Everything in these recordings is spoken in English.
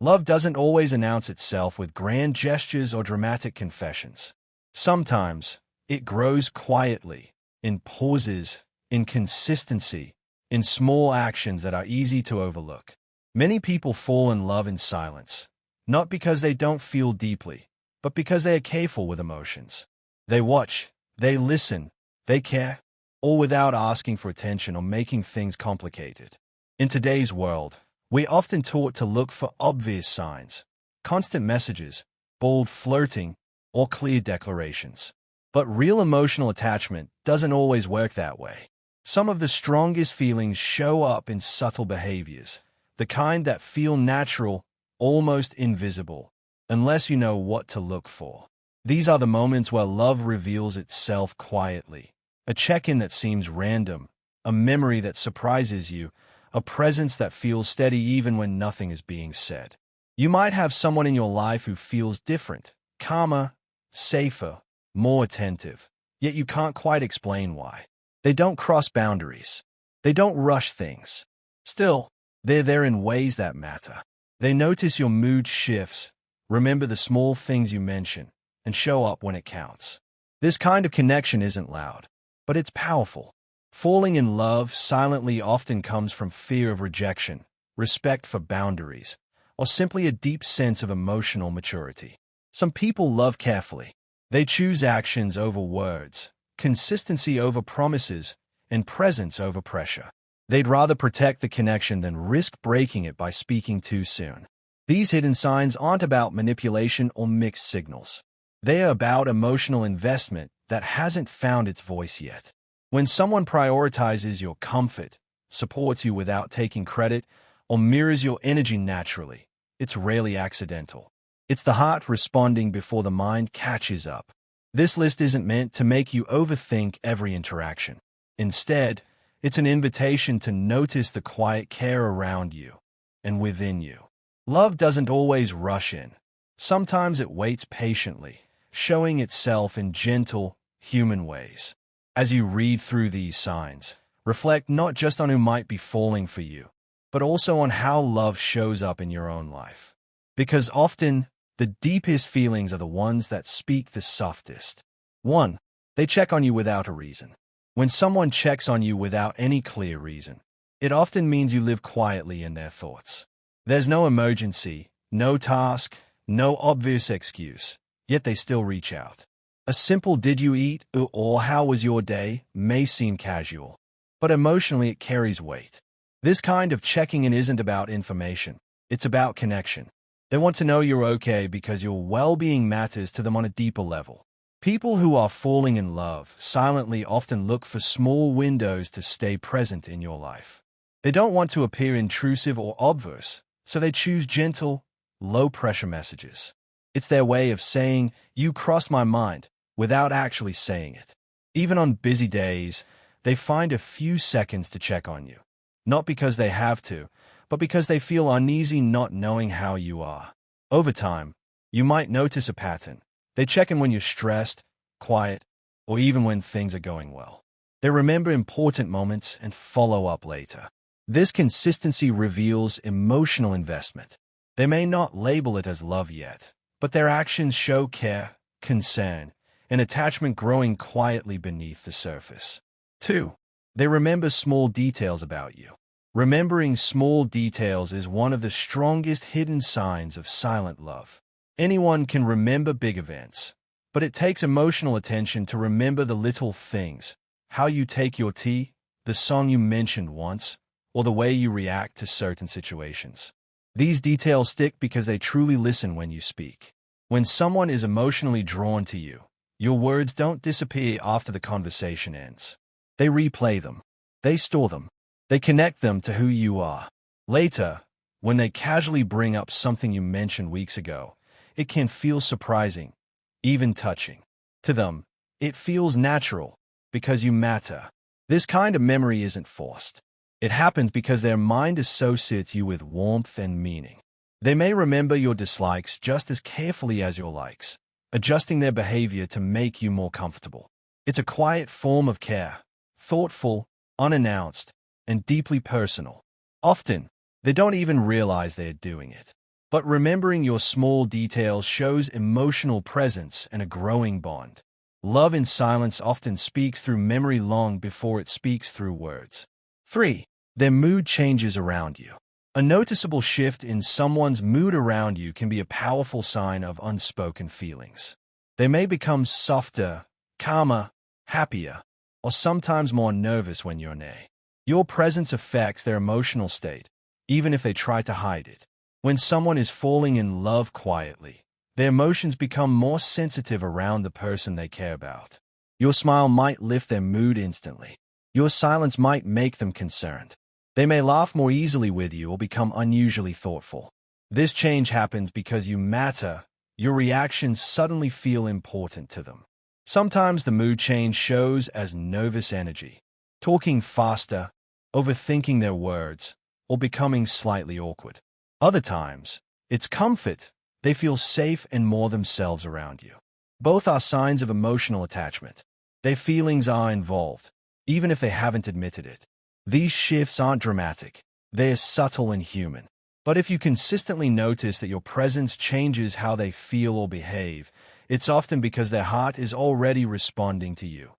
Love doesn't always announce itself with grand gestures or dramatic confessions. Sometimes, it grows quietly, in pauses, in consistency, in small actions that are easy to overlook. Many people fall in love in silence, not because they don't feel deeply, but because they are careful with emotions. They watch, they listen, they care, all without asking for attention or making things complicated. In today's world, we're often taught to look for obvious signs, constant messages, bold flirting, or clear declarations. But real emotional attachment doesn't always work that way. Some of the strongest feelings show up in subtle behaviors, the kind that feel natural, almost invisible, unless you know what to look for. These are the moments where love reveals itself quietly. A check-in that seems random, a memory that surprises you, a presence that feels steady even when nothing is being said. You might have someone in your life who feels different, calmer, safer, more attentive, yet you can't quite explain why. They don't cross boundaries. They don't rush things. Still, they're there in ways that matter. They notice your mood shifts, remember the small things you mention, and show up when it counts. This kind of connection isn't loud, but it's powerful. Falling in love silently often comes from fear of rejection, respect for boundaries, or simply a deep sense of emotional maturity. Some people love carefully. They choose actions over words, consistency over promises, and presence over pressure. They'd rather protect the connection than risk breaking it by speaking too soon. These hidden signs aren't about manipulation or mixed signals. They are about emotional investment that hasn't found its voice yet. When someone prioritizes your comfort, supports you without taking credit, or mirrors your energy naturally, it's rarely accidental. It's the heart responding before the mind catches up. This list isn't meant to make you overthink every interaction. Instead, it's an invitation to notice the quiet care around you and within you. Love doesn't always rush in. Sometimes it waits patiently, showing itself in gentle, human ways. As you read through these signs, reflect not just on who might be falling for you, but also on how love shows up in your own life. Because often, the deepest feelings are the ones that speak the softest. 1. They check on you without a reason. When someone checks on you without any clear reason, it often means you live quietly in their thoughts. There's no emergency, no task, no obvious excuse, yet they still reach out. A simple "did you eat" or "how was your day" may seem casual, but emotionally it carries weight. This kind of checking in isn't about information, it's about connection. They want to know you're okay because your well-being matters to them on a deeper level. People who are falling in love silently often look for small windows to stay present in your life. They don't want to appear intrusive or obvious, so they choose gentle, low-pressure messages. It's their way of saying, "You cross my mind," without actually saying it. Even on busy days, they find a few seconds to check on you. Not because they have to, but because they feel uneasy not knowing how you are. Over time, you might notice a pattern. They check in when you're stressed, quiet, or even when things are going well. They remember important moments and follow up later. This consistency reveals emotional investment. They may not label it as love yet, but their actions show care, concern, and attachment growing quietly beneath the surface. 2. They remember small details about you. Remembering small details is one of the strongest hidden signs of silent love. Anyone can remember big events, but it takes emotional attention to remember the little things, how you take your tea, the song you mentioned once, or the way you react to certain situations. These details stick because they truly listen when you speak. When someone is emotionally drawn to you, your words don't disappear after the conversation ends. They replay them. They store them. They connect them to who you are. Later, when they casually bring up something you mentioned weeks ago, it can feel surprising, even touching. To them, it feels natural because you matter. This kind of memory isn't forced. It happens because their mind associates you with warmth and meaning. They may remember your dislikes just as carefully as your likes, adjusting their behavior to make you more comfortable. It's a quiet form of care, thoughtful, unannounced, and deeply personal. Often, they don't even realize they're doing it. But remembering your small details shows emotional presence and a growing bond. Love in silence often speaks through memory long before it speaks through words. 3. Their mood changes around you. A noticeable shift in someone's mood around you can be a powerful sign of unspoken feelings. They may become softer, calmer, happier, or sometimes more nervous when you're near. Your presence affects their emotional state, even if they try to hide it. When someone is falling in love quietly, their emotions become more sensitive around the person they care about. Your smile might lift their mood instantly. Your silence might make them concerned. They may laugh more easily with you or become unusually thoughtful. This change happens because you matter. Your reactions suddenly feel important to them. Sometimes the mood change shows as nervous energy, talking faster, overthinking their words, or becoming slightly awkward. Other times, it's comfort. They feel safe and more themselves around you. Both are signs of emotional attachment. Their feelings are involved, even if they haven't admitted it. These shifts aren't dramatic. They're subtle and human. But if you consistently notice that your presence changes how they feel or behave, it's often because their heart is already responding to you.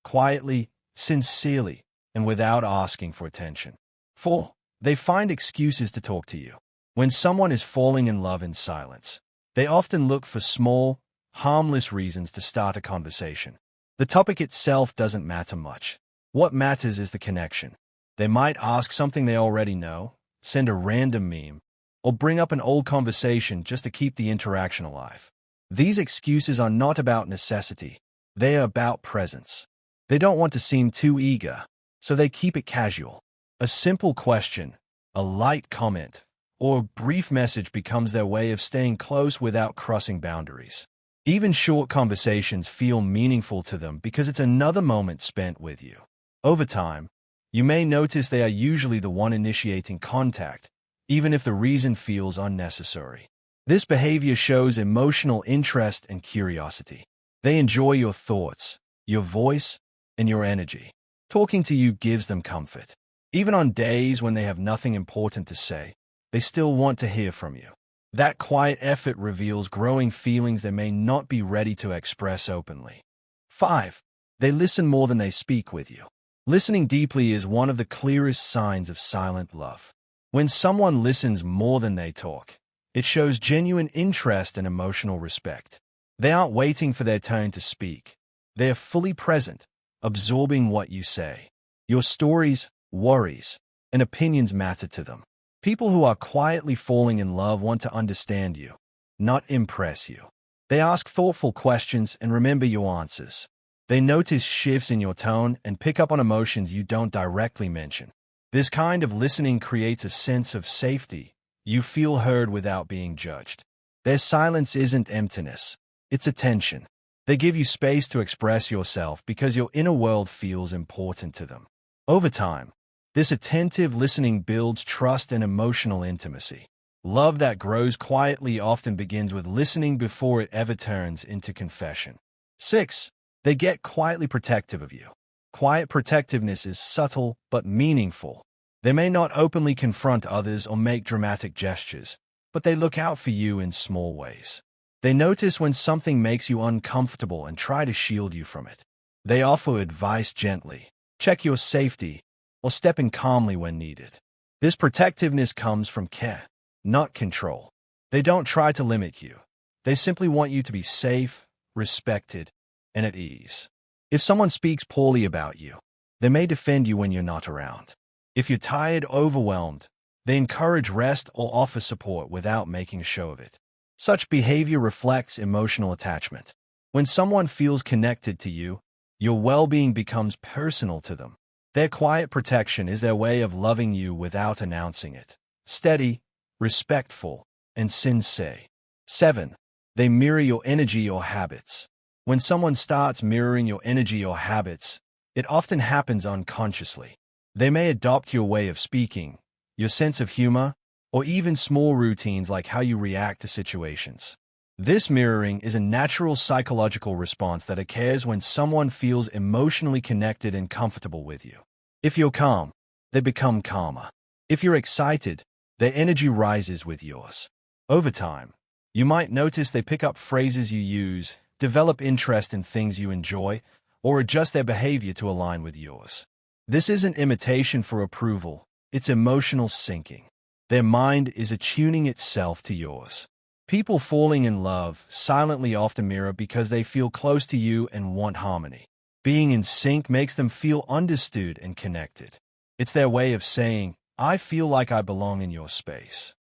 Quietly, sincerely, and without asking for attention. 4. They find excuses to talk to you. When someone is falling in love in silence, they often look for small, harmless reasons to start a conversation. The topic itself doesn't matter much. What matters is the connection. They might ask something they already know, send a random meme, or bring up an old conversation just to keep the interaction alive. These excuses are not about necessity. They are about presence. They don't want to seem too eager, so they keep it casual. A simple question, a light comment, or a brief message becomes their way of staying close without crossing boundaries. Even short conversations feel meaningful to them because it's another moment spent with you. Over time, you may notice they are usually the one initiating contact, even if the reason feels unnecessary. This behavior shows emotional interest and curiosity. They enjoy your thoughts, your voice, and your energy. Talking to you gives them comfort. Even on days when they have nothing important to say, they still want to hear from you. That quiet effort reveals growing feelings they may not be ready to express openly. 5. They listen more than they speak with you. Listening deeply is one of the clearest signs of silent love. When someone listens more than they talk, it shows genuine interest and emotional respect. They aren't waiting for their turn to speak. They are fully present, absorbing what you say. Your stories, worries, and opinions matter to them. People who are quietly falling in love want to understand you, not impress you. They ask thoughtful questions and remember your answers. They notice shifts in your tone and pick up on emotions you don't directly mention. This kind of listening creates a sense of safety. You feel heard without being judged. Their silence isn't emptiness, it's attention. They give you space to express yourself because your inner world feels important to them. Over time, this attentive listening builds trust and emotional intimacy. Love that grows quietly often begins with listening before it ever turns into confession. 6. They get quietly protective of you. Quiet protectiveness is subtle but meaningful. They may not openly confront others or make dramatic gestures, but they look out for you in small ways. They notice when something makes you uncomfortable and try to shield you from it. They offer advice gently, check your safety, or step in calmly when needed. This protectiveness comes from care, not control. They don't try to limit you. They simply want you to be safe, respected, and at ease. If someone speaks poorly about you, they may defend you when you're not around. If you're tired or overwhelmed, they encourage rest or offer support without making a show of it. Such behavior reflects emotional attachment. When someone feels connected to you, your well-being becomes personal to them. Their quiet protection is their way of loving you without announcing it. Steady, respectful, and sincere. 7. They mirror your energy or habits. When someone starts mirroring your energy or habits, it often happens unconsciously. They may adopt your way of speaking, your sense of humor, or even small routines like how you react to situations. This mirroring is a natural psychological response that occurs when someone feels emotionally connected and comfortable with you. If you're calm, they become calmer. If you're excited, their energy rises with yours. Over time, you might notice they pick up phrases you use, develop interest in things you enjoy, or adjust their behavior to align with yours. This isn't imitation for approval, it's emotional syncing. Their mind is attuning itself to yours. People falling in love silently often mirror because they feel close to you and want harmony. Being in sync makes them feel understood and connected. It's their way of saying, "I feel like I belong in your space."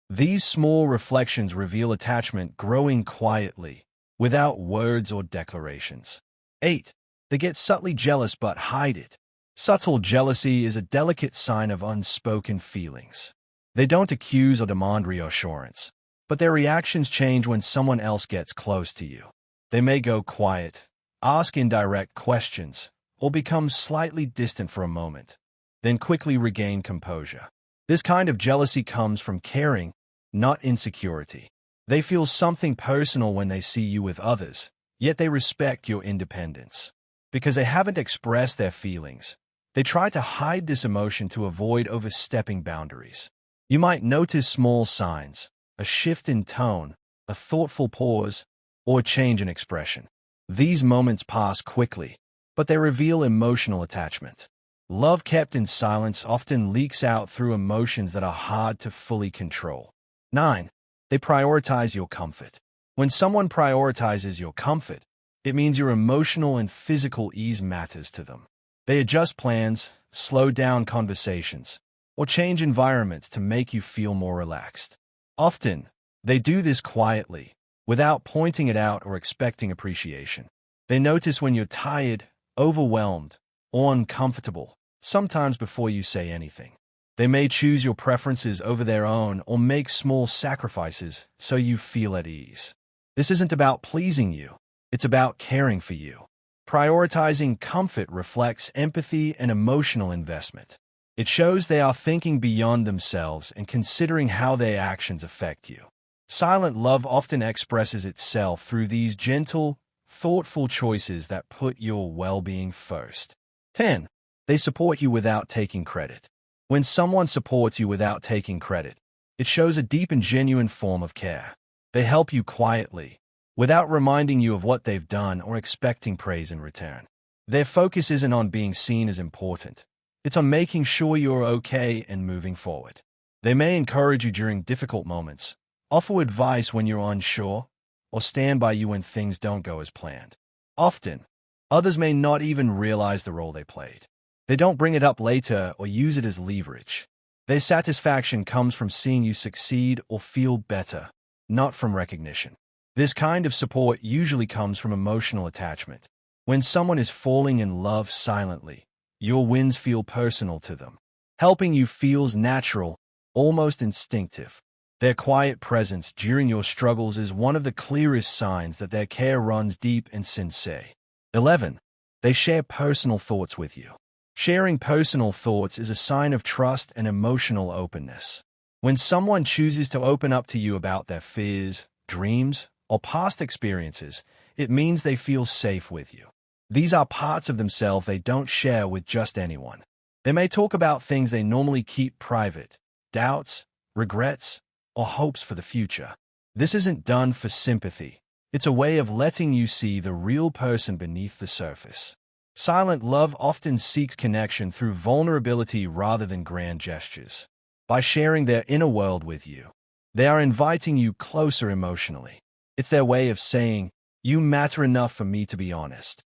These small reflections reveal attachment growing quietly, without words or declarations. 8. They get subtly jealous but hide it. Subtle jealousy is a delicate sign of unspoken feelings. They don't accuse or demand reassurance, but their reactions change when someone else gets close to you. They may go quiet, ask indirect questions, or become slightly distant for a moment, then quickly regain composure. This kind of jealousy comes from caring, not insecurity. They feel something personal when they see you with others, yet they respect your independence. Because they haven't expressed their feelings, they try to hide this emotion to avoid overstepping boundaries. You might notice small signs, a shift in tone, a thoughtful pause, or a change in expression. These moments pass quickly, but they reveal emotional attachment. Love kept in silence often leaks out through emotions that are hard to fully control. 9. They prioritize your comfort. When someone prioritizes your comfort, it means your emotional and physical ease matters to them. They adjust plans, slow down conversations, or change environments to make you feel more relaxed. Often, they do this quietly, without pointing it out or expecting appreciation. They notice when you're tired, overwhelmed, or uncomfortable, sometimes before you say anything. They may choose your preferences over their own or make small sacrifices so you feel at ease. This isn't about pleasing you, it's about caring for you. Prioritizing comfort reflects empathy and emotional investment. It shows they are thinking beyond themselves and considering how their actions affect you. Silent love often expresses itself through these gentle, thoughtful choices that put your well-being first. 10. They support you without taking credit. When someone supports you without taking credit, it shows a deep and genuine form of care. They help you quietly, without reminding you of what they've done or expecting praise in return. Their focus isn't on being seen as important. It's on making sure you're okay and moving forward. They may encourage you during difficult moments, offer advice when you're unsure, or stand by you when things don't go as planned. Often, others may not even realize the role they played. They don't bring it up later or use it as leverage. Their satisfaction comes from seeing you succeed or feel better, not from recognition. This kind of support usually comes from emotional attachment. When someone is falling in love silently, your wins feel personal to them. Helping you feels natural, almost instinctive. Their quiet presence during your struggles is one of the clearest signs that their care runs deep and sincere. 11. They share personal thoughts with you. Sharing personal thoughts is a sign of trust and emotional openness. When someone chooses to open up to you about their fears, dreams, or past experiences, it means they feel safe with you. These are parts of themselves they don't share with just anyone. They may talk about things they normally keep private, doubts, regrets, or hopes for the future. This isn't done for sympathy. It's a way of letting you see the real person beneath the surface. Silent love often seeks connection through vulnerability rather than grand gestures. By sharing their inner world with you, they are inviting you closer emotionally. It's their way of saying, "You matter enough for me to be honest."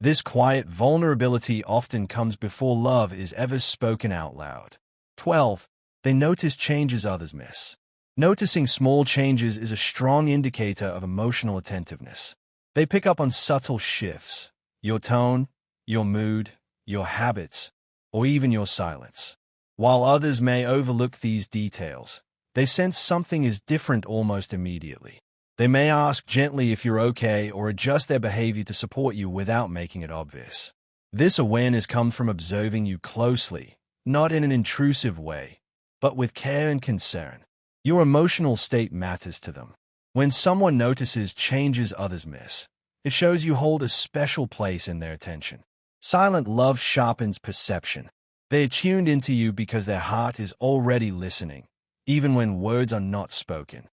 This quiet vulnerability often comes before love is ever spoken out loud. 12. They notice changes others miss. Noticing small changes is a strong indicator of emotional attentiveness. They pick up on subtle shifts, your tone, your mood, your habits, or even your silence. While others may overlook these details, they sense something is different almost immediately. They may ask gently if you're okay or adjust their behavior to support you without making it obvious. This awareness comes from observing you closely, not in an intrusive way, but with care and concern. Your emotional state matters to them. When someone notices changes others miss, it shows you hold a special place in their attention. Silent love sharpens perception. They are tuned into you because their heart is already listening, even when words are not spoken.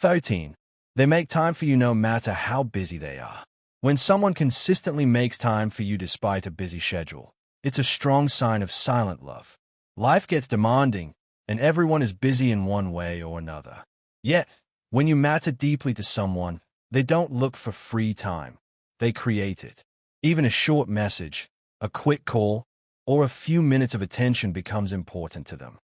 13. They make time for you no matter how busy they are. When someone consistently makes time for you despite a busy schedule, it's a strong sign of silent love. Life gets demanding, and everyone is busy in one way or another. Yet, when you matter deeply to someone, they don't look for free time. They create it. Even a short message, a quick call, or a few minutes of attention becomes important to them.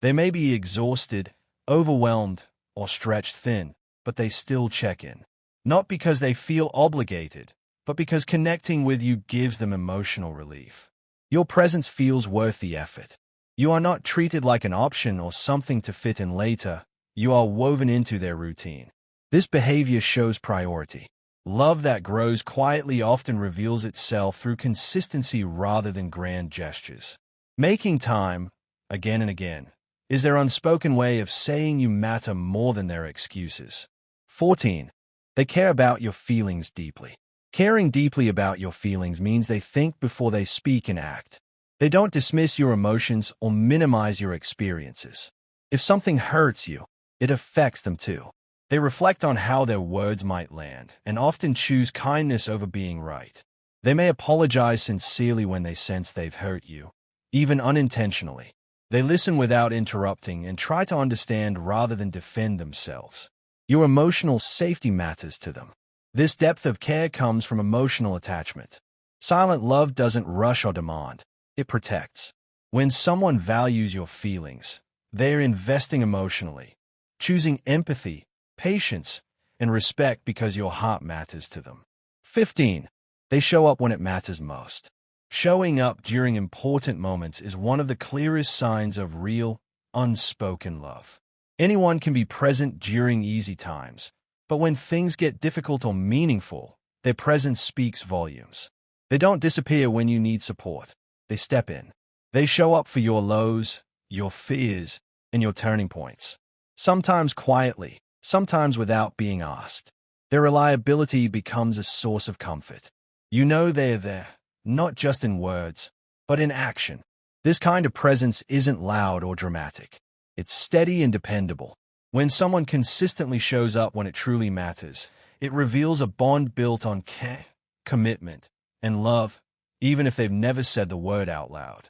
They may be exhausted, overwhelmed, or stretched thin, but they still check in. Not because they feel obligated, but because connecting with you gives them emotional relief. Your presence feels worth the effort. You are not treated like an option or something to fit in later. You are woven into their routine. This behavior shows priority. Love that grows quietly often reveals itself through consistency rather than grand gestures. Making time, again and again, is their unspoken way of saying you matter more than their excuses. 14. They care about your feelings deeply. Caring deeply about your feelings means they think before they speak and act. They don't dismiss your emotions or minimize your experiences. If something hurts you, it affects them too. They reflect on how their words might land and often choose kindness over being right. They may apologize sincerely when they sense they've hurt you, even unintentionally. They listen without interrupting and try to understand rather than defend themselves. Your emotional safety matters to them. This depth of care comes from emotional attachment. Silent love doesn't rush or demand. It protects. When someone values your feelings, they're investing emotionally, choosing empathy, patience, and respect because your heart matters to them. 15. They show up when it matters most. Showing up during important moments is one of the clearest signs of real, unspoken love. Anyone can be present during easy times, but when things get difficult or meaningful, their presence speaks volumes. They don't disappear when you need support. They step in. They show up for your lows, your fears, and your turning points. Sometimes quietly, sometimes without being asked. Their reliability becomes a source of comfort. You know they're there, not just in words, but in action. This kind of presence isn't loud or dramatic. It's steady and dependable. When someone consistently shows up when it truly matters, it reveals a bond built on care, commitment, and love, even if they've never said the word out loud.